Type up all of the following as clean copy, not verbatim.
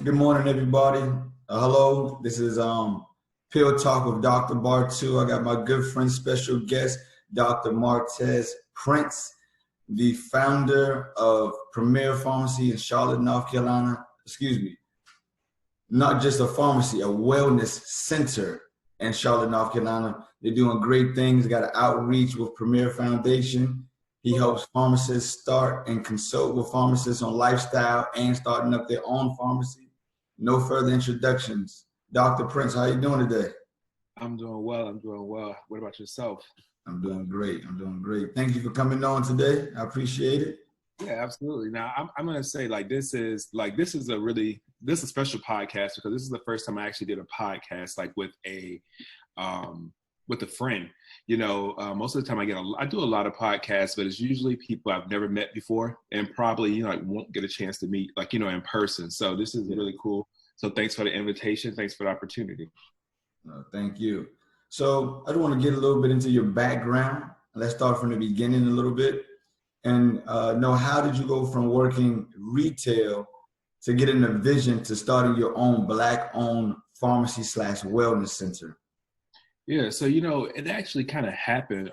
Good morning, everybody. Hello, this is Pill Talk with Dr. Bartou. I got my good friend, special guest, Dr. Martez Prince, the founder of Premier Pharmacy in Charlotte, North Carolina. Excuse me, not just a pharmacy, a wellness center in Charlotte, North Carolina. They're doing great things. Got an outreach with Premier Foundation. He helps pharmacists start and consult with pharmacists on lifestyle and starting up their own pharmacy. No further introductions. Dr. Prince, how you doing today? I'm doing well. I'm doing well. What about yourself? I'm doing great. I'm doing great. Thank you for coming on today. I appreciate it. Yeah, absolutely. Now, I'm gonna say this is a special podcast because this is the first time I actually did a podcast with a friend. Most of the time I do a lot of podcasts, but it's usually people I've never met before and probably won't get a chance to meet in person. So this is really cool. So thanks for the invitation. Thanks for the opportunity. Thank you. So I just want to get a little bit into your background. Let's start from the beginning a little bit and know, how did you go from working retail to getting a vision to starting your own Black-owned pharmacy / wellness center? Yeah, so it actually kind of happened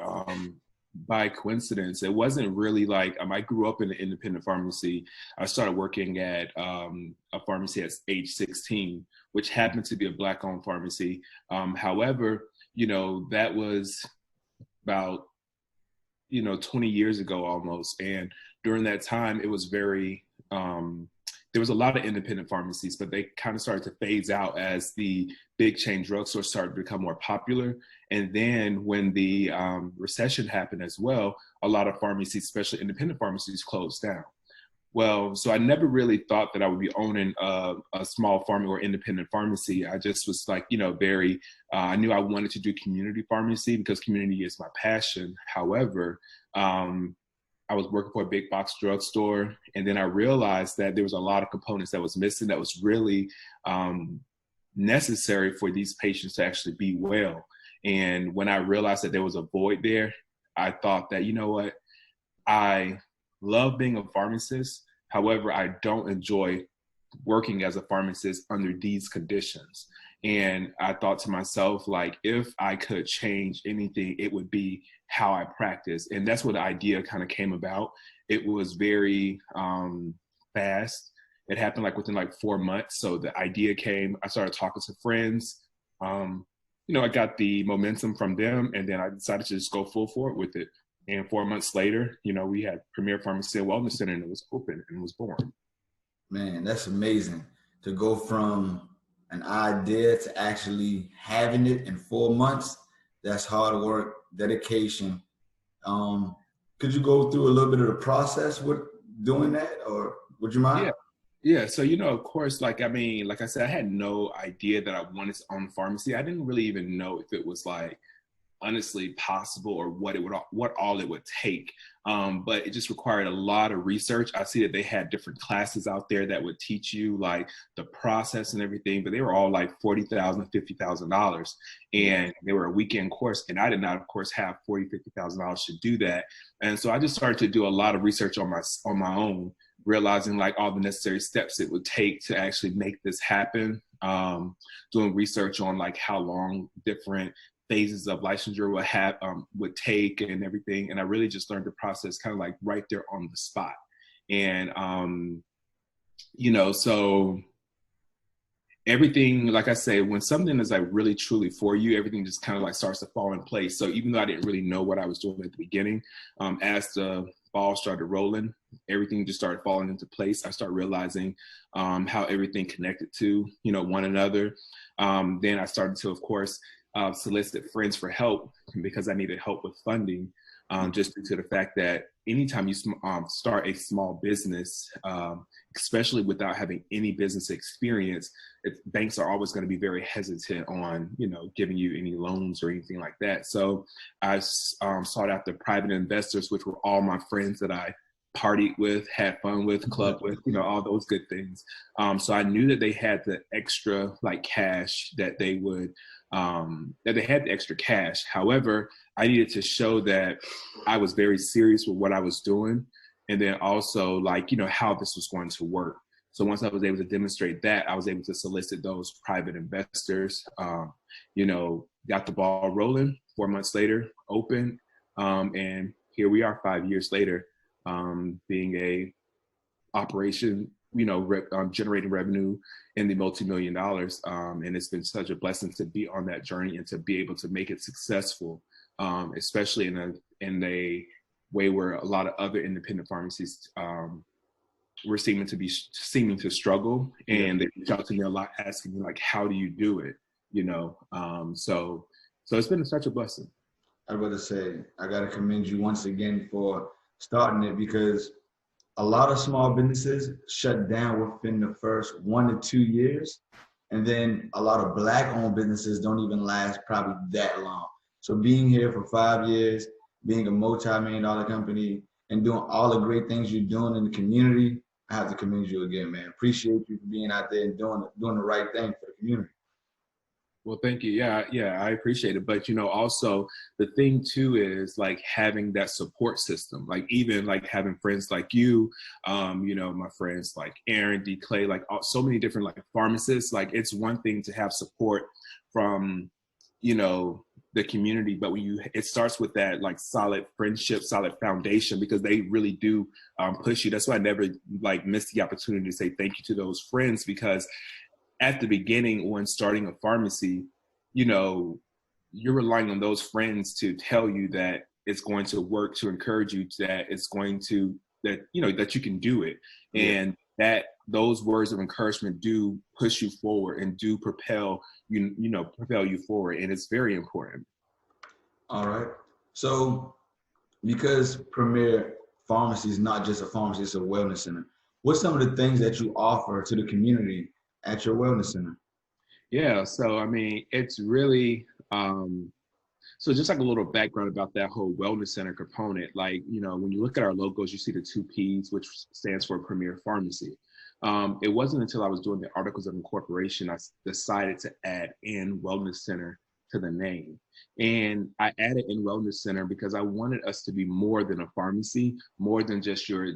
by coincidence. It wasn't really like I grew up in an independent pharmacy. I started working at a pharmacy at age 16, which happened to be a Black-owned pharmacy. However, that was about 20 years ago almost, and during that time, it was very there was a lot of independent pharmacies, but they kind of started to phase out as the big chain drugstores started to become more popular. And then when the recession happened as well, a lot of pharmacies, especially independent pharmacies, closed down. Well, so I never really thought that I would be owning a small pharmacy or independent pharmacy. I just was I knew I wanted to do community pharmacy because community is my passion. However, I was working for a big box drugstore, and then I realized that there was a lot of components that was missing that was really necessary for these patients to actually be well. And when I realized that there was a void there, I thought that, what, I love being a pharmacist. However, I don't enjoy working as a pharmacist under these conditions. And I thought to myself, if I could change anything, it would be how I practice. And that's where the idea kind of came about. It was very fast. It happened within 4 months. So the idea came, I started talking to friends. I got the momentum from them, and then I decided to just go full forward with it. And 4 months later, we had Premier Pharmacy and Wellness Center, and it was open and was born. Man, that's amazing to go from an idea to actually having it in 4 months. That's hard work, dedication. Could you go through a little bit of the process with doing that, or would you mind? Yeah. So, of course, like I said, I had no idea that I wanted to own a pharmacy. I didn't really even know if it was honestly possible or what all it would take. But it just required a lot of research. I see that they had different classes out there that would teach you the process and everything, but they were all $40,000, $50,000. And they were a weekend course. And I did not, of course, have $40,000, $50,000 to do that. And so I just started to do a lot of research on my own, realizing all the necessary steps it would take to actually make this happen. Doing research on how long different phases of licensure would take and everything. And I really just learned the process kind of right there on the spot. And, so everything, like I say, when something is really truly for you, everything just kind of starts to fall in place. So even though I didn't really know what I was doing at the beginning, as the ball started rolling, everything just started falling into place. I started realizing how everything connected to, one another. Then I started to, of course, solicit friends for help because I needed help with funding, just due to the fact that anytime you start a small business, especially without having any business experience, banks are always going to be very hesitant on, giving you any loans or anything like that. So I sought out the private investors, which were all my friends that I partied with, had fun with, clubbed with, all those good things. So I knew that they had the extra cash that they would, that they had the extra cash. However, I needed to show that I was very serious with what I was doing. And then also how this was going to work. So once I was able to demonstrate that, I was able to solicit those private investors, you know, got the ball rolling. 4 months later, open. And here we are 5 years later, being a operation, you know, generating revenue in the multi-million dollars. And it's been such a blessing to be on that journey and to be able to make it successful, especially in a way where a lot of other independent pharmacies were seeming to struggle, and they reach out to me a lot, asking me like, how do you do it? You know, so it's been such a blessing. I was about to say, I got to commend you once again for starting it, because a lot of small businesses shut down within the first 1 to 2 years. And then a lot of Black-owned businesses don't even last probably that long. So being here for 5 years, being a multi-million-dollar company, and doing all the great things you're doing in the community, I have to commend you again, man. Appreciate you for being out there and doing the right thing for the community. Well, thank you. Yeah, I appreciate it. But, you know, also the thing too is like having that support system, like even like having friends like you, you know, my friends like Aaron D. Clay, like so many different like pharmacists. Like it's one thing to have support from, you know, the community, but when it starts with that like solid friendship, solid foundation, because they really do push you. That's why I never like miss the opportunity to say thank you to those friends, because at the beginning when starting a pharmacy, you know, you're relying on those friends to tell you that it's going to work, to encourage you, that it's going to, that, you know, that you can do it. Yeah. And that those words of encouragement do push you forward and do propel you forward. And it's very important. All right. So because Premier Pharmacy is not just a pharmacy, it's a wellness center, what's some of the things that you offer to the community at your wellness center? Yeah, so I mean, it's really so just like a little background about that whole wellness center component. Like, you know, when you look at our logos, you see the 2 P's, which stands for Premier Pharmacy. It wasn't until I was doing the articles of incorporation I decided to add in wellness center to the name. And I added in wellness center because I wanted us to be more than a pharmacy, more than just your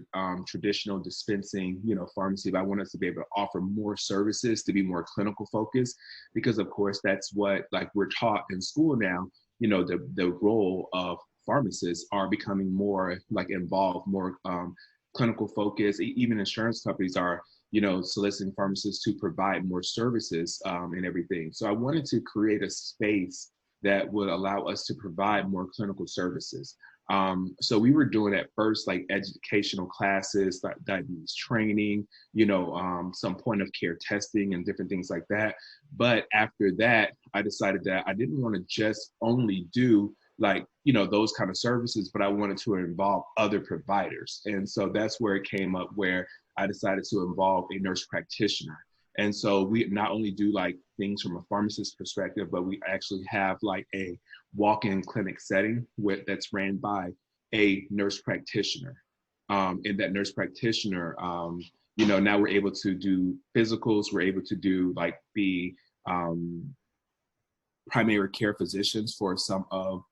traditional dispensing, you know, pharmacy. But I want us to be able to offer more services, to be more clinical focused, because of course that's what like we're taught in school now. You know, the role of pharmacists are becoming more like involved, more clinical focused. Even insurance companies are, you know, soliciting pharmacists to provide more services and everything. So I wanted to create a space that would allow us to provide more clinical services. So we were doing at first like educational classes, like diabetes training, you know, some point of care testing and different things like that. But after that, I decided that I didn't want to just only do like, you know, those kind of services, but I wanted to involve other providers. And so that's where it came up, where I decided to involve a nurse practitioner. And so we not only do like things from a pharmacist perspective, but we actually have like a walk-in clinic setting that's ran by a nurse practitioner. And that nurse practitioner, you know, now we're able to do physicals, we're able to do like the primary care physicians for some of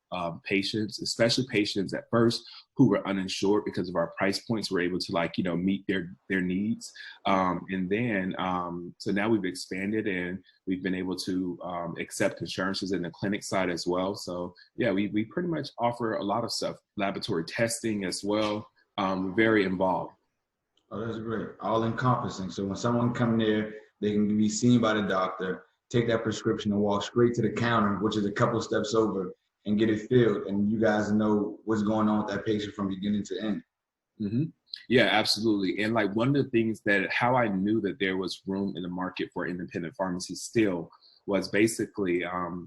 patients, especially patients at first who were uninsured. Because of our price points, we're able to like, you know, meet their needs. And then, so now we've expanded and we've been able to accept insurances in the clinic side as well. So yeah, we pretty much offer a lot of stuff, laboratory testing as well. We're very involved. Oh, that's great. All encompassing. So when someone come there, they can be seen by the doctor, take that prescription and walk straight to the counter, which is a couple steps over, and get it filled. And you guys know what's going on with that patient from beginning to end. Mm-hmm. Yeah, absolutely. And like one of the things that how I knew that there was room in the market for independent pharmacy still was basically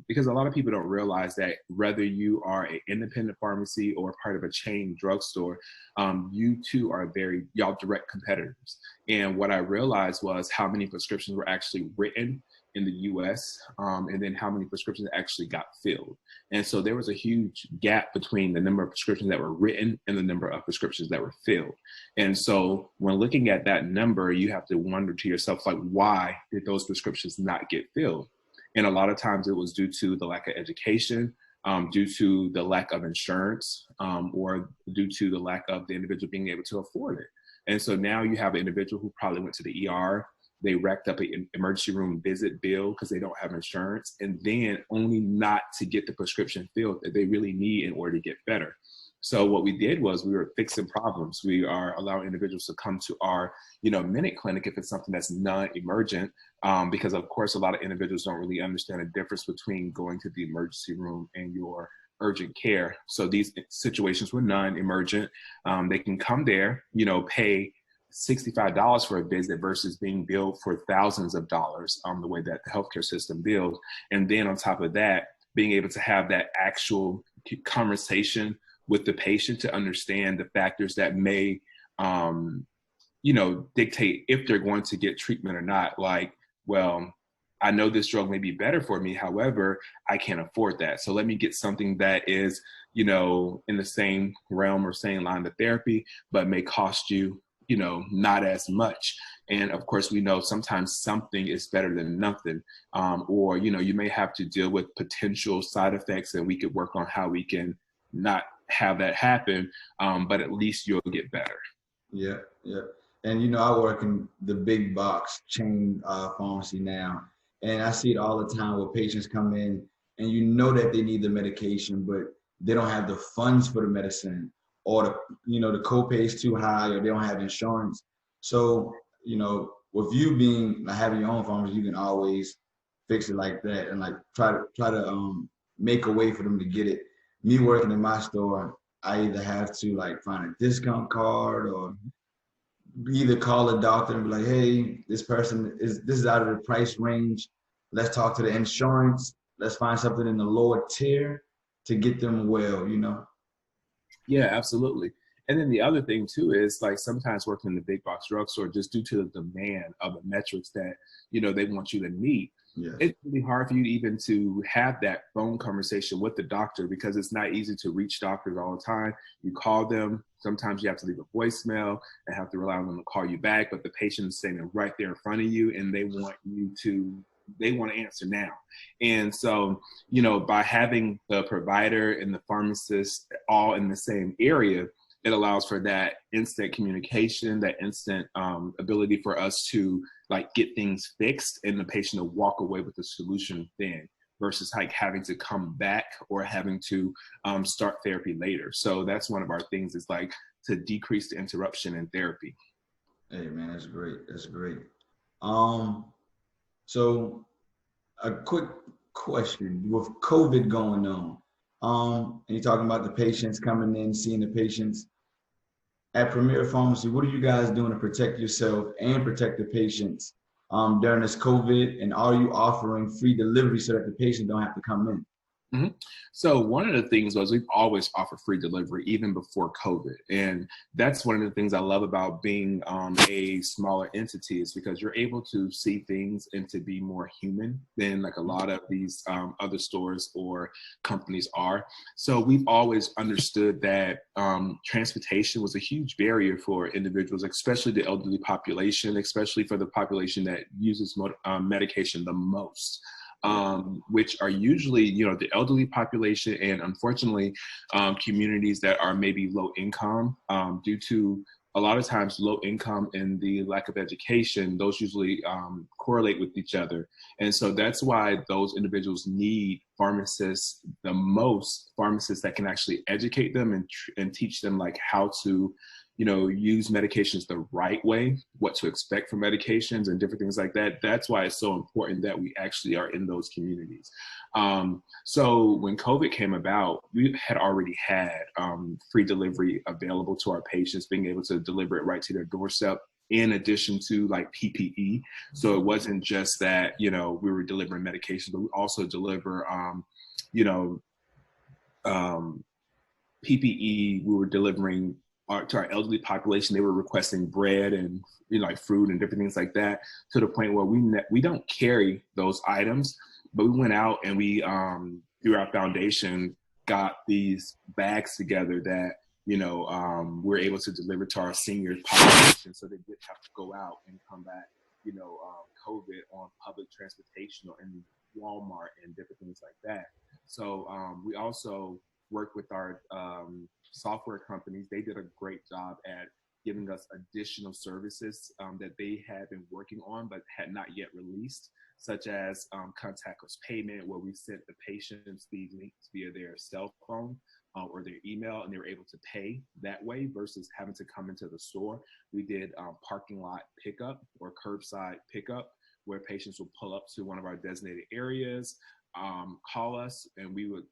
because a lot of people don't realize that whether you are an independent pharmacy or part of a chain drugstore, you two are y'all direct competitors. And what I realized was how many prescriptions were actually written in the US, and then how many prescriptions actually got filled. And so there was a huge gap between the number of prescriptions that were written and the number of prescriptions that were filled. And so when looking at that number, you have to wonder to yourself, like, why did those prescriptions not get filled? And a lot of times it was due to the lack of education, due to the lack of insurance, or due to the lack of the individual being able to afford it. And so now you have an individual who probably went to the ER, they racked up an emergency room visit bill because they don't have insurance, and then only not to get the prescription filled that they really need in order to get better. So what we did was we were fixing problems. We are allowing individuals to come to our, minute clinic if it's something that's non-emergent, because of course a lot of individuals don't really understand the difference between going to the emergency room and your urgent care. So these situations were non-emergent. They can come there, pay $65 for a visit versus being billed for thousands of dollars, the way that the healthcare system bills. And then on top of that, being able to have that actual conversation with the patient to understand the factors that may, dictate if they're going to get treatment or not. Like, well, I know this drug may be better for me. However, I can't afford that. So let me get something that is, in the same realm or same line of therapy, but may cost you, not as much. And of course, we know sometimes something is better than nothing. Or, you may have to deal with potential side effects, and we could work on how we can not have that happen, but at least you'll get better. Yeah, yeah. And I work in the big box chain pharmacy now, and I see it all the time where patients come in and that they need the medication, but they don't have the funds for the medicine, or the copay is too high, or they don't have insurance. So, with you having your own pharmacy, you can always fix it like that, and like try to make a way for them to get it. Me working in my store, I either have to like find a discount card, or either call a doctor and be like, hey, this is out of the price range. Let's talk to the insurance. Let's find something in the lower tier to get them well. Yeah, absolutely. And then the other thing too is, like, sometimes working in the big box drugstore, just due to the demand of the metrics that, they want you to meet, Yes. it's really hard for you even to have that phone conversation with the doctor, because it's not easy to reach doctors all the time. You call them, sometimes you have to leave a voicemail and have to rely on them to call you back, but the patient is standing right there in front of you and they want to answer now. And so, by having the provider and the pharmacist all in the same area, it allows for that instant communication, that instant ability for us to like get things fixed and the patient to walk away with the solution then, versus like having to come back or having to start therapy later. So that's one of our things, is like to decrease the interruption in therapy. Hey man, that's great. That's great. So a quick question: with COVID going on, and you're talking about the patients coming in, seeing the patients at Premier Pharmacy, what are you guys doing to protect yourself and protect the patients during this COVID? And are you offering free delivery so that the patient don't have to come in? Mm-hmm. So one of the things was we've always offered free delivery even before COVID. And that's one of the things I love about being a smaller entity, is because you're able to see things and to be more human than like a lot of these other stores or companies are. So we've always understood that transportation was a huge barrier for individuals, especially the elderly population, especially for the population that uses medication the most. Which are usually, the elderly population, and unfortunately, communities that are maybe low income, due to a lot of times low income and the lack of education. Those usually correlate with each other. And so that's why those individuals need pharmacists the most, pharmacists that can actually educate them and teach them like how to use medications the right way, what to expect from medications and different things like that. That's why it's so important that we actually are in those communities. So when COVID came about, we had already had free delivery available to our patients, being able to deliver it right to their doorstep, in addition to like PPE. So it wasn't just that, we were delivering medication, but we also deliver, PPE. We were delivering to our elderly population. They were requesting bread and like fruit and different things like that, to the point where we don't carry those items, but we went out and we through our foundation got these bags together that we're able to deliver to our senior population, so they didn't have to go out and come back COVID on public transportation or in Walmart and different things like that. So we also work with our software companies. They did a great job at giving us additional services that they had been working on but had not yet released, such as contactless payment, where we sent the patients these links via their cell phone or their email, and they were able to pay that way versus having to come into the store. We did parking lot pickup or curbside pickup, where patients would pull up to one of our designated areas, call us, and we would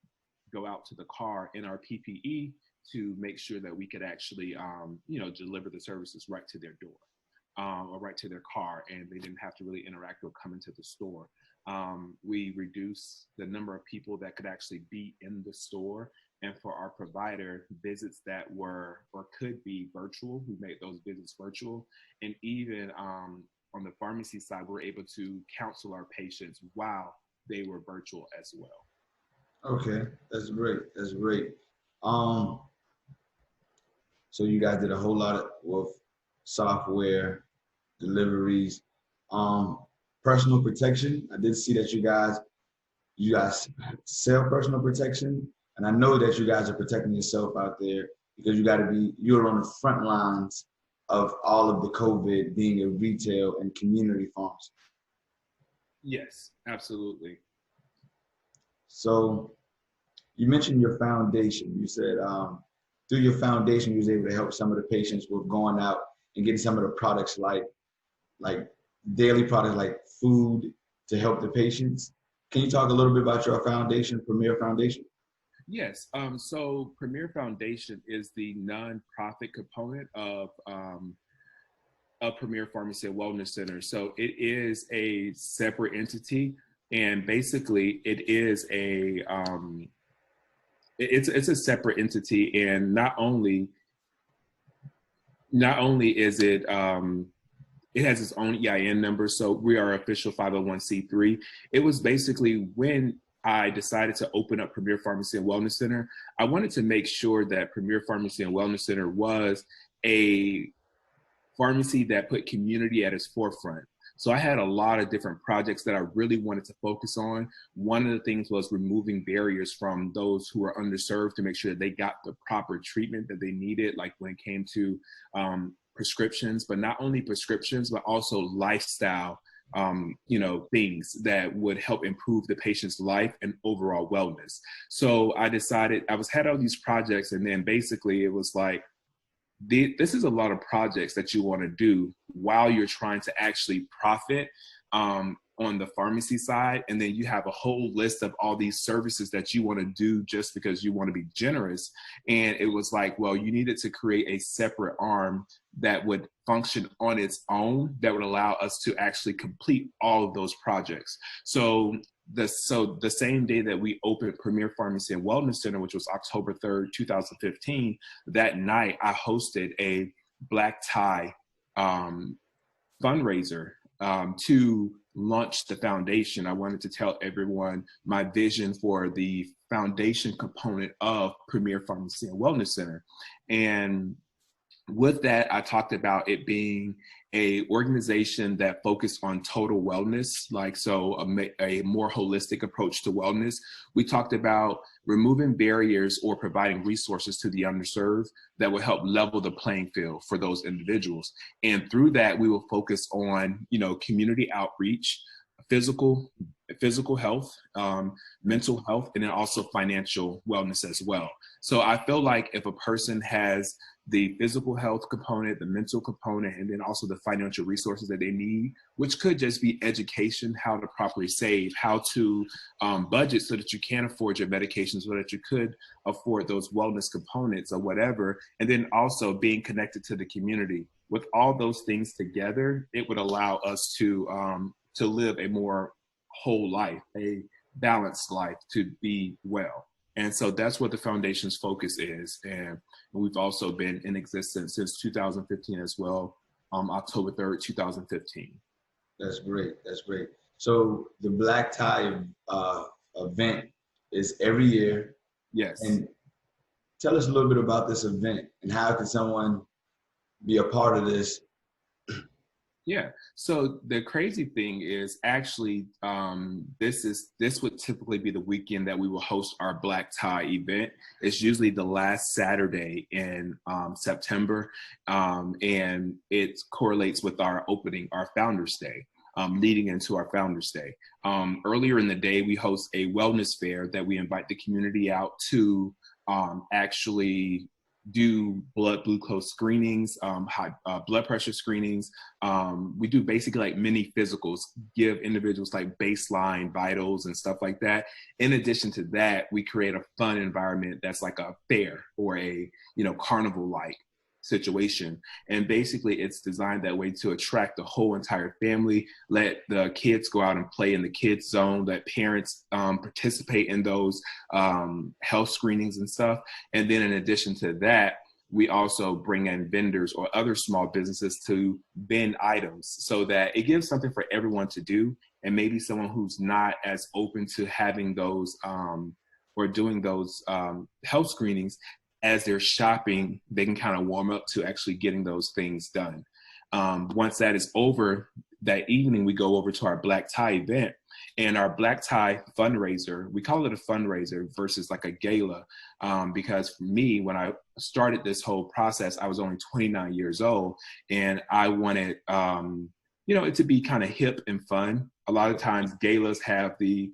go out to the car in our PPE to make sure that we could actually, deliver the services right to their door. Or right to their car, and they didn't have to really interact or come into the store. We reduced the number of people that could actually be in the store, and for our provider, visits that were or could be virtual, we made those visits virtual. And even on the pharmacy side, we're able to counsel our patients while they were virtual as well. Okay, that's great. That's great. Um, so you guys did a whole lot with software, deliveries, um, personal protection. I did see that you guys sell personal protection, and I know that you guys are protecting yourself out there because you're on the front lines of all of the COVID, being a retail and community pharmacy. Yes, absolutely. So you mentioned your foundation. You said through your foundation, you was able to help some of the patients with going out and getting some of the products like daily products like food to help the patients. Can you talk a little bit about your foundation, Premier Foundation? Yes. So Premier Foundation is the nonprofit component of Premier Pharmacy and Wellness Center. So it is a separate entity, and basically it is it's a separate entity, and not only is it it has its own EIN number, so we are official 501c3. It was basically when I decided to open up Premier Pharmacy and Wellness Center, I wanted to make sure that Premier Pharmacy and Wellness Center was a pharmacy that put community at its forefront. So I had a lot of different projects that I really wanted to focus on. One of the things was removing barriers from those who are underserved to make sure that they got the proper treatment that they needed, like when it came to prescriptions, but not only prescriptions, but also lifestyle things that would help improve the patient's life and overall wellness. So I decided had all these projects, and then basically it was like, this is a lot of projects that you want to do while you're trying to actually profit on the pharmacy side. And then you have a whole list of all these services that you want to do just because you want to be generous. And it was like, well, you needed to create a separate arm that would function on its own, that would allow us to actually complete all of those projects. So the same day that we opened Premier Pharmacy and Wellness Center, which was October 3rd, 2015, that night I hosted a black tie fundraiser to launch the foundation. I wanted to tell everyone my vision for the foundation component of Premier Pharmacy and Wellness Center. And with that, I talked about it being a organization that focused on total wellness, a more holistic approach to wellness. We talked about removing barriers or providing resources to the underserved that will help level the playing field for those individuals. And through that, we will focus on, community outreach, physical health, mental health, and then also financial wellness as well. So I feel like if a person has the physical health component, the mental component, and then also the financial resources that they need, which could just be education, how to properly save, how to budget so that you can afford your medications, so that you could afford those wellness components or whatever, and then also being connected to the community. With all those things together, it would allow us to live a more whole life, a balanced life, to be well. And so that's what the foundation's focus is. And we've also been in existence since 2015 as well, October 3rd, 2015. That's great. That's great. So the black tie event is every year. Yes. And tell us a little bit about this event and how can someone be a part of this Yeah. So the crazy thing is actually, this would typically be the weekend that we will host our black tie event. It's usually the last Saturday in September, and it correlates with our opening, our Founders Day. Leading into our Founders Day. Earlier in the day, we host a wellness fair that we invite the community out to actually do blood glucose screenings, high blood pressure screenings. We do basically like mini physicals, give individuals like baseline vitals and stuff like that. In addition to that, we create a fun environment that's like a fair or a, carnival-like situation. And basically it's designed that way to attract the whole entire family, let the kids go out and play in the kids zone, let parents participate in those health screenings and stuff. And then in addition to that, we also bring in vendors or other small businesses to vend items so that it gives something for everyone to do. And maybe someone who's not as open to having those or doing those health screenings, as they're shopping, they can kind of warm up to actually getting those things done. Once that is over, that evening, we go over to our black tie event, and our black tie fundraiser, we call it a fundraiser versus like a gala, because for me, when I started this whole process, I was only 29 years old, and I wanted, it to be kind of hip and fun. A lot of times galas have the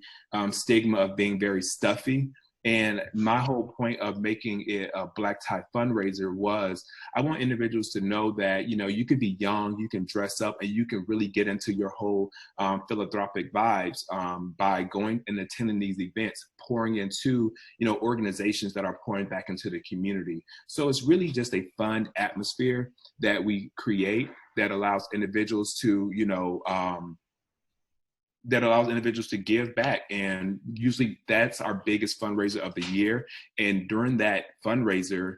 stigma of being very stuffy. And my whole point of making it a black tie fundraiser was I want individuals to know that, you can be young, you can dress up, and you can really get into your whole philanthropic vibes by going and attending these events, pouring into, organizations that are pouring back into the community. So it's really just a fun atmosphere that we create that allows individuals to, to give back. And usually that's our biggest fundraiser of the year. And during that fundraiser,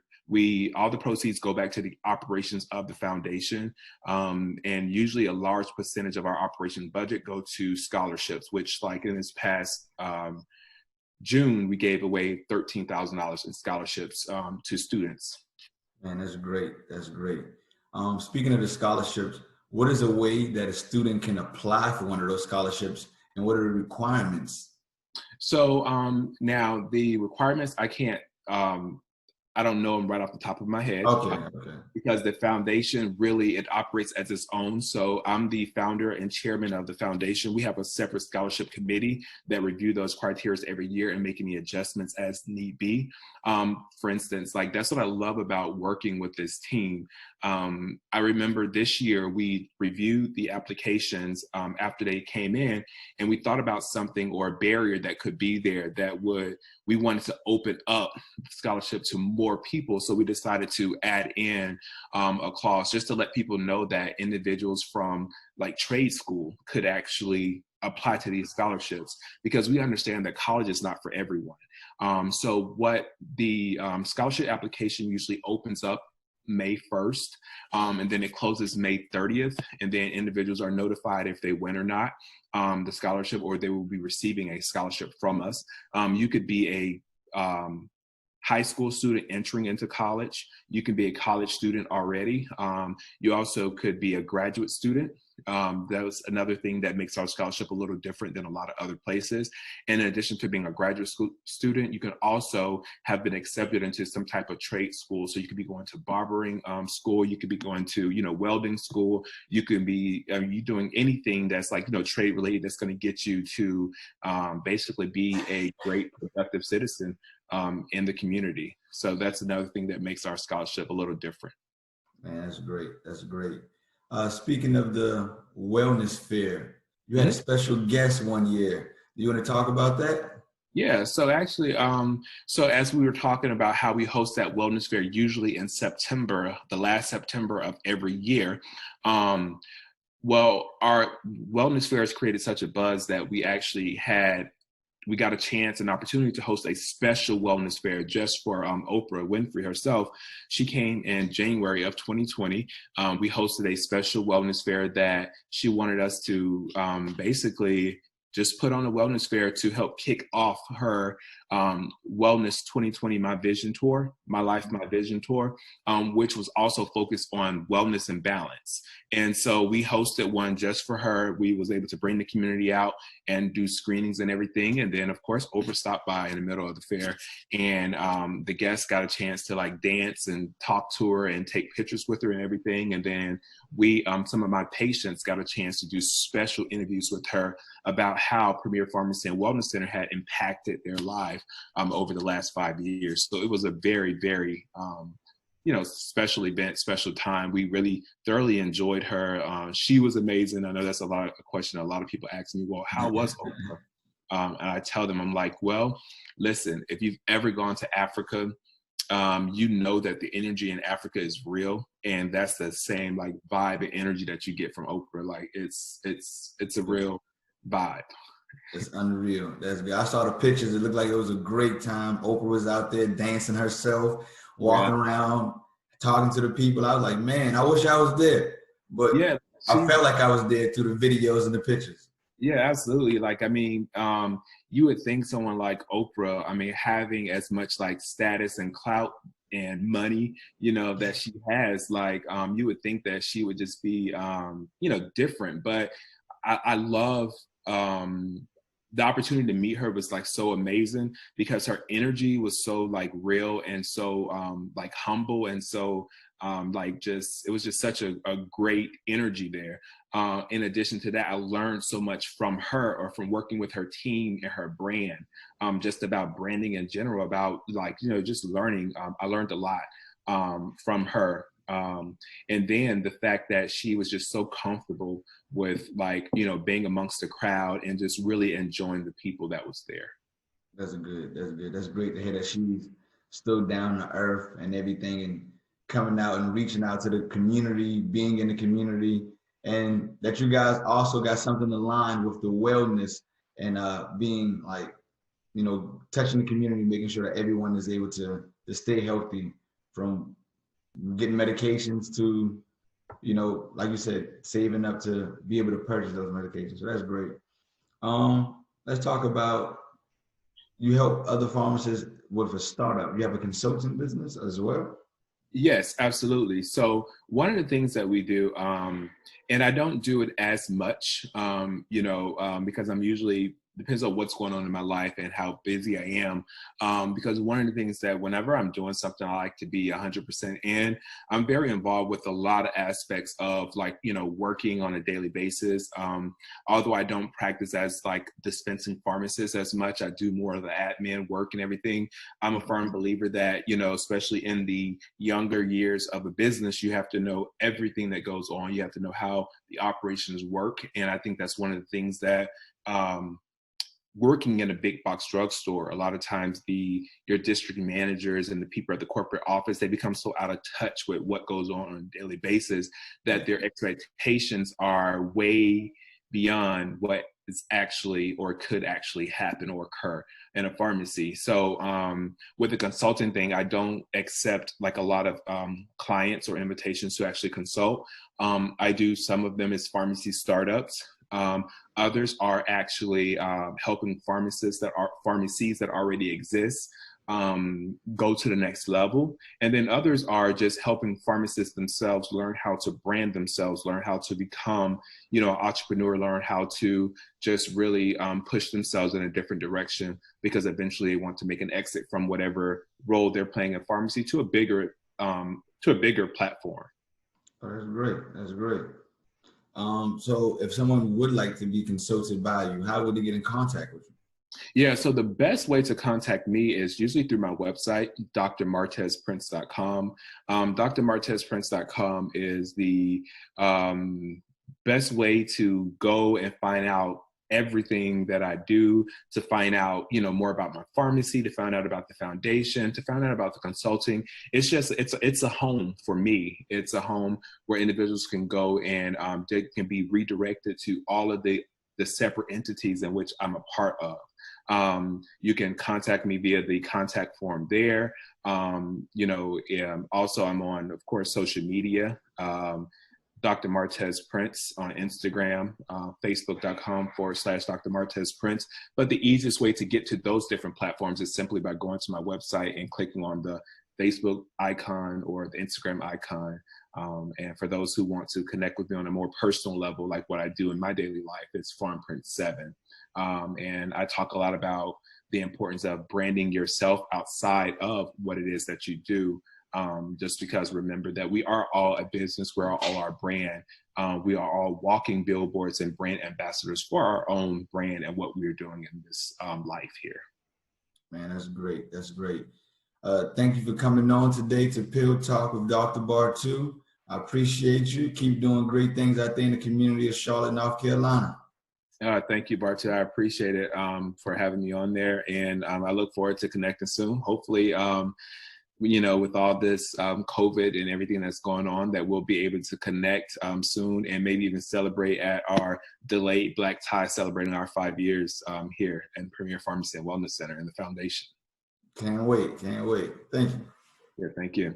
all the proceeds go back to the operations of the foundation. And usually a large percentage of our operation budget go to scholarships, which like in this past June, we gave away $13,000 in scholarships to students. Man, that's great. That's great. Speaking of the scholarships, what is a way that a student can apply for one of those scholarships, and what are the requirements? So now the requirements, I don't know them right off the top of my head. Okay. Because the foundation really, it operates as its own. So I'm the founder and chairman of the foundation. We have a separate scholarship committee that review those criteria every year and make any adjustments as need be. For instance, like that's what I love about working with this team. I remember this year we reviewed the applications after they came in, and we thought about something or a barrier that could be there that we wanted to open up scholarship to more people. So we decided to add in a clause just to let people know that individuals from like trade school could actually apply to these scholarships, because we understand that college is not for everyone. So what the scholarship application usually opens up May 1st, and then it closes May 30th, and then individuals are notified if they win or not the scholarship, or they will be receiving a scholarship from us. You could be a high school student entering into college. You can be a college student already. You also could be a graduate student. That was another thing that makes our scholarship a little different than a lot of other places. And in addition to being a graduate school student, you can also have been accepted into some type of trade school. So you could be going to barbering school. You could be going to, welding school. You could be you doing anything that's like, trade related that's going to get you to basically be a great productive citizen in the community. So that's another thing that makes our scholarship a little different. Man, that's great. That's great. Speaking of the wellness fair, you had a special guest one year. Do you want to talk about that? Yeah, so actually, so as we were talking about how we host that wellness fair usually in September, the last September of every year, well, our wellness fair has created such a buzz that we got a chance, an opportunity to host a special wellness fair just for Oprah Winfrey herself. She came in January of 2020. We hosted a special wellness fair that she wanted us to basically just put on a wellness fair to help kick off her Wellness 2020 My Vision Tour, My Life, My Vision Tour, which was also focused on wellness and balance. And so we hosted one just for her. We was able to bring the community out and do screenings and everything. And then, of course, Oprah stopped by in the middle of the fair, and the guests got a chance to like dance and talk to her and take pictures with her and everything. And then we, some of my patients got a chance to do special interviews with her about how Premier Pharmacy and Wellness Center had impacted their life over the last 5 years. So it was a very, very, special event, special time. We really thoroughly enjoyed her. She was amazing. I know that's a question a lot of people ask me, well, how was Oprah? And I tell them, I'm like, well, listen, if you've ever gone to Africa, you know that the energy in Africa is real, and that's the same like vibe and energy that you get from Oprah. Like it's a real vibe. It's unreal. That's good. I saw the pictures. It looked like it was a great time. Oprah was out there dancing herself, walking around, talking to the people. I was like, man, I wish I was there. But yeah, I felt like I was there through the videos and the pictures. Yeah, absolutely. Like, I mean, you would think someone like Oprah, I mean, having as much like status and clout and money, that she has, like, you would think that she would just be, different. But I love the opportunity to meet her was like so amazing because her energy was so like real and so like humble and so it was just such a great energy there. In addition to that, I learned so much from her or from working with her team and her brand, just about branding in general, about like, just learning. I learned a lot from her. And then the fact that she was just so comfortable with like, being amongst the crowd and just really enjoying the people that was there. That's good. That's great to hear that she's still down to earth and everything and coming out and reaching out to the community, being in the community, and that you guys also got something aligned with the wellness and being like, touching the community, making sure that everyone is able to stay healthy from getting medications to, like you said, saving up to be able to purchase those medications. So that's great. Let's talk about, you help other pharmacists with a startup. You have a consulting business as well? Yes, absolutely. So one of the things that we do, and I don't do it as much, because I'm usually, depends on what's going on in my life and how busy I am. Because one of the things that whenever I'm doing something, I like to be 100% in. I'm very involved with a lot of aspects of like, working on a daily basis. Although I don't practice as like dispensing pharmacist as much, I do more of the admin work and everything. I'm a firm believer that, especially in the younger years of a business, you have to know everything that goes on. You have to know how the operations work. And I think that's one of the things that, working in a big box drugstore, a lot of times your district managers and the people at the corporate office, they become so out of touch with what goes on a daily basis that their expectations are way beyond what is actually or could actually happen or occur in a pharmacy. So with the consulting thing, I don't accept like a lot of clients or invitations to actually consult. I do some of them as pharmacy startups. Others are actually helping pharmacies that already exist go to the next level. And then others are just helping pharmacists themselves learn how to brand themselves, learn how to become, an entrepreneur, learn how to just really push themselves in a different direction, because eventually they want to make an exit from whatever role they're playing in pharmacy to a bigger platform. Oh, that's great. That's great. So if someone would like to be consulted by you, how would they get in contact with you? Yeah, so the best way to contact me is usually through my website, drmartezprince.com. drmartezprince.com is the best way to go and find out everything that I do, to find out, more about my pharmacy, to find out about the foundation, to find out about the consulting. It's just, it's a home for me. It's a home where individuals can go and they can be redirected to all of the separate entities in which I'm a part of. You can contact me via the contact form there. Also I'm on, of course, social media. Dr. Martez Prince on Instagram, facebook.com/Dr. Martez Prince. But the easiest way to get to those different platforms is simply by going to my website and clicking on the Facebook icon or the Instagram icon. And for those who want to connect with me on a more personal level, like what I do in my daily life, it's Pharm.D. And I talk a lot about the importance of branding yourself outside of what it is that you do. Just because remember that we are all a business, we're all our brand. We are all walking billboards and brand ambassadors for our own brand and what we're doing in this life here. Man, that's great. That's great. Thank you for coming on today to Pill Talk with Dr. Bartou. I appreciate you. Keep doing great things out there in the community of Charlotte, North Carolina. Thank you, Bartou. I appreciate it for having me on there. And I look forward to connecting soon. Hopefully, with all this COVID and everything that's going on, that we'll be able to connect soon and maybe even celebrate at our delayed Black Tie, celebrating our 5 years here in Premier Pharmacy and Wellness Center in the foundation. Can't wait. Can't wait. Thank you. Yeah, thank you.